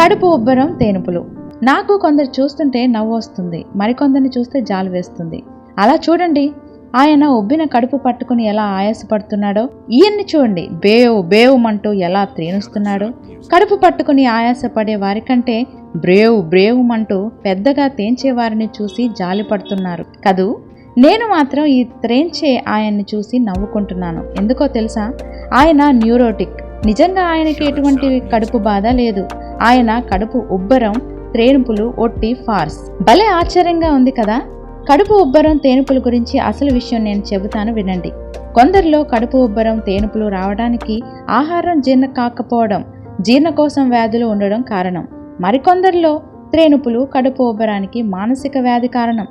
కడుపు ఉబ్బరం, తేనుపులు. నాకు కొందరు చూస్తుంటే నవ్వు వస్తుంది, మరికొందరిని చూస్తే జాలి వేస్తుంది. అలా చూడండి, ఆయన ఉబ్బిన కడుపు పట్టుకుని ఎలా ఆయాసపడుతున్నాడో. ఈయన్ని చూడండి, బేవు బేవుమంటూ ఎలా త్రేణుస్తున్నాడో. కడుపు పట్టుకుని ఆయాసపడే వారికంటే బ్రేవు బ్రేవుమంటూ పెద్దగా తేంచేవారిని చూసి జాలి పడుతున్నారు కదూ. నేను మాత్రం ఈ త్రేంచే ఆయన్ని చూసి నవ్వుకుంటున్నాను. ఎందుకో తెలుసా? ఆయన న్యూరోటిక్. నిజంగా ఆయనకి ఎటువంటి కడుపు బాధ లేదు. ఆయన కడుపు ఉబ్బరం, త్రేణుపులు ఒట్టి ఫార్స్. భలే ఆశ్చర్యంగా ఉంది కదా. కడుపు ఉబ్బరం, తేనుపుల గురించి అసలు విషయం నేను చెబుతాను వినండి. కొందరిలో కడుపు ఉబ్బరం, తేనుపులు రావడానికి ఆహారం జీర్ణ కాకపోవడం, జీర్ణకోశం వ్యాధులు ఉండడం కారణం. మరికొందరిలో త్రేణుపులు, కడుపు ఉబ్బరానికి మానసిక వ్యాధి కారణం.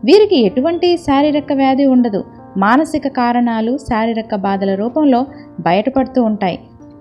వీరికి ఎటువంటి శారీరక వ్యాధి ఉండదు. మానసిక కారణాలు శారీరక బాధల రూపంలో బయటపడుతూ ఉంటాయి.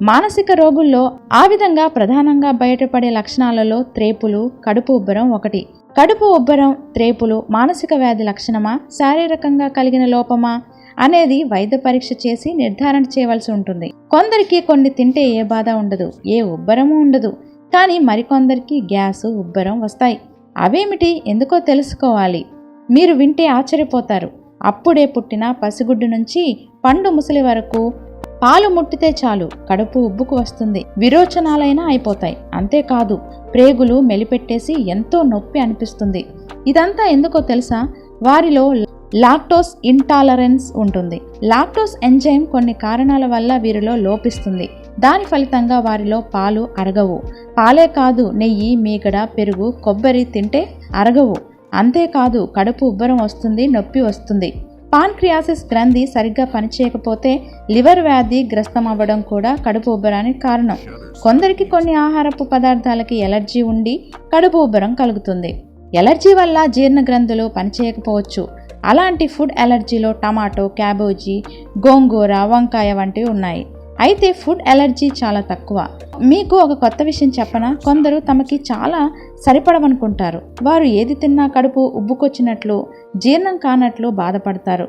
మానసిక రోగుల్లో ఆ విధంగా ప్రధానంగా బయటపడే లక్షణాలలో త్రేపులు, కడుపు ఉబ్బరం ఒకటి. కడుపు ఉబ్బరం, త్రేపులు మానసిక వ్యాధి లక్షణమా, శారీరకంగా కలిగిన లోపమా అనేది వైద్య పరీక్ష చేసి నిర్ధారణ చేయవలసి ఉంటుంది. కొందరికి కొన్ని తింటే ఏ బాధ ఉండదు, ఏ ఉబ్బరము ఉండదు. కానీ మరికొందరికి గ్యాసు, ఉబ్బరం వస్తాయి. అవేమిటి, ఎందుకో తెలుసుకోవాలి. మీరు వింటే ఆశ్చర్యపోతారు. అప్పుడే పుట్టిన పసిగుడ్డు నుంచి పండు ముసలి వరకు పాలు ముట్టితే చాలు కడుపు ఉబ్బుకు వస్తుంది. విరోచనాలైనా అయిపోతాయి. అంతేకాదు, ప్రేగులు మెలిపెట్టేసి ఎంతో నొప్పి అనిపిస్తుంది. ఇదంతా ఎందుకో తెలుసా? వారిలో లాక్టోస్ ఇంటాలరెన్స్ ఉంటుంది. లాక్టోస్ ఎంజైమ్ కొన్ని కారణాల వల్ల వీరిలో లోపిస్తుంది. దాని ఫలితంగా వారిలో పాలు అరగవు. పాలే కాదు, నెయ్యి, మీగడ, పెరుగు, కొబ్బరి తింటే అరగవు. అంతేకాదు, కడుపు ఉబ్బరం వస్తుంది, నొప్పి వస్తుంది. పాన్క్రియాసిస్ గ్రంథి సరిగ్గా పనిచేయకపోతే లివర్ వ్యాధి గ్రస్తమవ్వడం కూడా కడుపు ఉబ్బరానికి కారణం. కొందరికి కొన్ని ఆహారపు పదార్థాలకి ఎలర్జీ ఉండి కడుపు ఉబ్బరం కలుగుతుంది. ఎలర్జీ వల్ల జీర్ణ గ్రంథులు పనిచేయకపోవచ్చు. అలాంటి ఫుడ్ ఎలర్జీలో టమాటో, క్యాబేజీ, గోంగూర, వంకాయ వంటివి ఉన్నాయి. అయితే ఫుడ్ ఎలర్జీ చాలా తక్కువ. మీకు ఒక కొత్త విషయం చెప్పనా? కొందరు తమకి చాలా సరిపడవనుకుంటారు. వారు ఏది తిన్నా కడుపు ఉబ్బుకొచ్చినట్లు, జీర్ణం కానట్లు బాధపడతారు.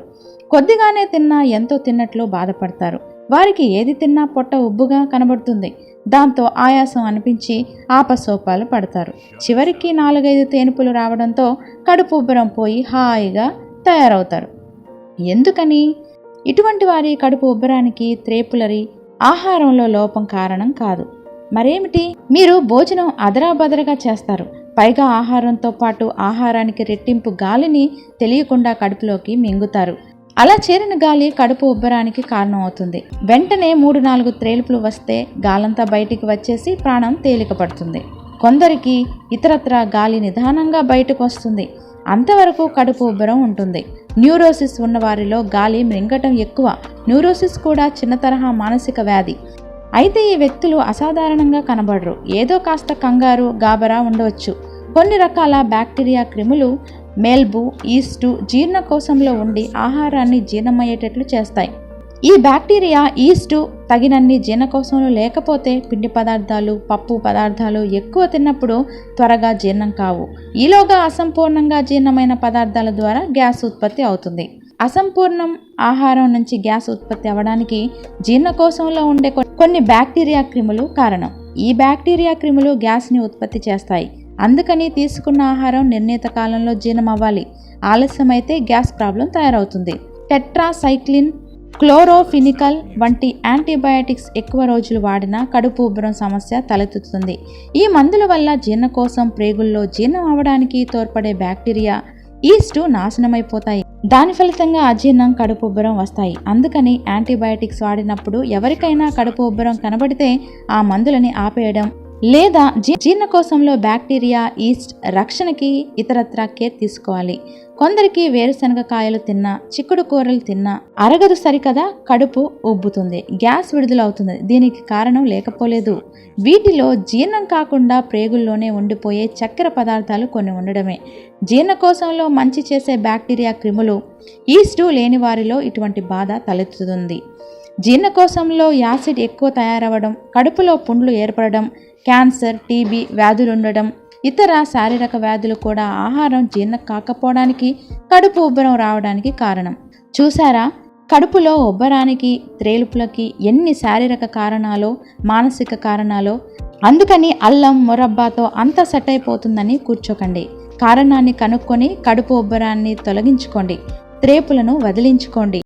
కొద్దిగానే తిన్నా ఎంతో తిన్నట్లు బాధపడతారు. వారికి ఏది తిన్నా పొట్ట ఉబ్బుగా కనబడుతుంది. దాంతో ఆయాసం అనిపించి ఆపసోపాలు పడతారు. చివరికి 4-5 తేనుపులు రావడంతో కడుపు ఉబ్బరం పోయి హాయిగా తయారవుతారు. ఎందుకని? ఇటువంటి వారి కడుపు ఉబ్బరానికి త్రేపులరి ఆహారంలో లోపం కారణం కాదు. మరేమిటి? మీరు భోజనం అదరాబదరగా చేస్తారు. పైగా ఆహారంతో పాటు ఆహారానికి రెట్టింపు గాలిని తెలియకుండా కడుపులోకి మింగుతారు. అలా చేరిన గాలి కడుపు ఉబ్బరానికి కారణం అవుతుంది. వెంటనే 3-4 త్రేలుపులు వస్తే గాలంతా బయటికి వచ్చేసి ప్రాణం తేలిక పడుతుంది. కొందరికి ఇతరత్రా గాలి నిదానంగా బయటకు వస్తుంది. అంతవరకు కడుపు ఉబ్బరం ఉంటుంది. న్యూరోసిస్ ఉన్నవారిలో గాలి మింగటం ఎక్కువ. న్యూరోసిస్ కూడా చిన్న తరహా మానసిక వ్యాధి. అయితే ఈ వ్యక్తులు అసాధారణంగా కనబడరు. ఏదో కాస్త కంగారు, గాబరా ఉండవచ్చు. కొన్ని రకాల బ్యాక్టీరియా, క్రిములు, మెల్బు, ఈస్టు జీర్ణకోశంలో ఉండి ఆహారాన్ని జీర్ణమయ్యేటట్లు చేస్తాయి. ఈ బ్యాక్టీరియా, ఈస్టు తగినన్ని జీర్ణకోశంలో లేకపోతే పిండి పదార్థాలు, పప్పు పదార్థాలు ఎక్కువ తిన్నప్పుడు త్వరగా జీర్ణం కావు. ఈలోగా అసంపూర్ణంగా జీర్ణమైన పదార్థాల ద్వారా గ్యాస్ ఉత్పత్తి అవుతుంది. అసంపూర్ణం ఆహారం నుంచి గ్యాస్ ఉత్పత్తి అవ్వడానికి జీర్ణకోశంలో ఉండే కొన్ని బ్యాక్టీరియా, క్రిములు కారణం. ఈ బ్యాక్టీరియా, క్రిములు గ్యాస్ని ఉత్పత్తి చేస్తాయి. అందుకని తీసుకున్న ఆహారం నిర్ణీత కాలంలో జీర్ణం అవ్వాలి. ఆలస్యమైతే గ్యాస్ ప్రాబ్లం తయారవుతుంది. టెట్రాసైక్లిన్, క్లోరోఫినికల్ వంటి యాంటీబయాటిక్స్ ఎక్కువ రోజులు వాడినా కడుపు ఉబ్బరం సమస్య తలెత్తుతుంది. ఈ మందుల వల్ల జీర్ణకోశం, ప్రేగుల్లో జీర్ణం అవ్వడానికి తోడ్పడే బ్యాక్టీరియా, ఈస్టు నాశనమైపోతాయి. దాని ఫలితంగా అజీర్ణం, కడుపు ఉబ్బరం వస్తాయి. అందుకని యాంటీబయాటిక్స్ వాడినప్పుడు ఎవరికైనా కడుపు ఉబ్బరం కనబడితే ఆ మందులని ఆపేయడం లేదా జీర్ణకోశంలో బ్యాక్టీరియా, ఈస్ట్ రక్షణకి ఇతరత్రా కేర్ తీసుకోవాలి. కొందరికి వేరుశనగ కాయలు తిన్నా, చిక్కుడు కూరలు తిన్నా అరగదు సరికదా, కడుపు ఉబ్బుతుంది, గ్యాస్ విడుదలవుతుంది. దీనికి కారణం లేకపోలేదు. వీటిలో జీర్ణం కాకుండా ప్రేగుల్లోనే ఉండిపోయే చక్కెర పదార్థాలు కొన్ని ఉండడమే. జీర్ణకోశంలో మంచి చేసే బ్యాక్టీరియా, క్రిములు, ఈస్టు లేని వారిలో ఇటువంటి బాధ తలెత్తుతుంది. జీర్ణకోశంలో యాసిడ్ ఎక్కువ తయారవడం, కడుపులో పుండ్లు ఏర్పడడం, క్యాన్సర్, టీబీ వ్యాధులుండడం, ఇతర శారీరక వ్యాధులు కూడా ఆహారం జీర్ణం కాకపోవడానికి, కడుపు ఉబ్బరం రావడానికి కారణం. చూసారా, కడుపులో ఉబ్బరానికి, త్రేలుపులకి ఎన్ని శారీరక కారణాలో, మానసిక కారణాలో. అందుకని అల్లం మురబ్బాతో అంతా సెట్ అయిపోతుందని కూర్చోకండి. కారణాన్ని కనుక్కొని కడుపు ఉబ్బరాన్ని తొలగించుకోండి. త్రేపులను వదిలించుకోండి.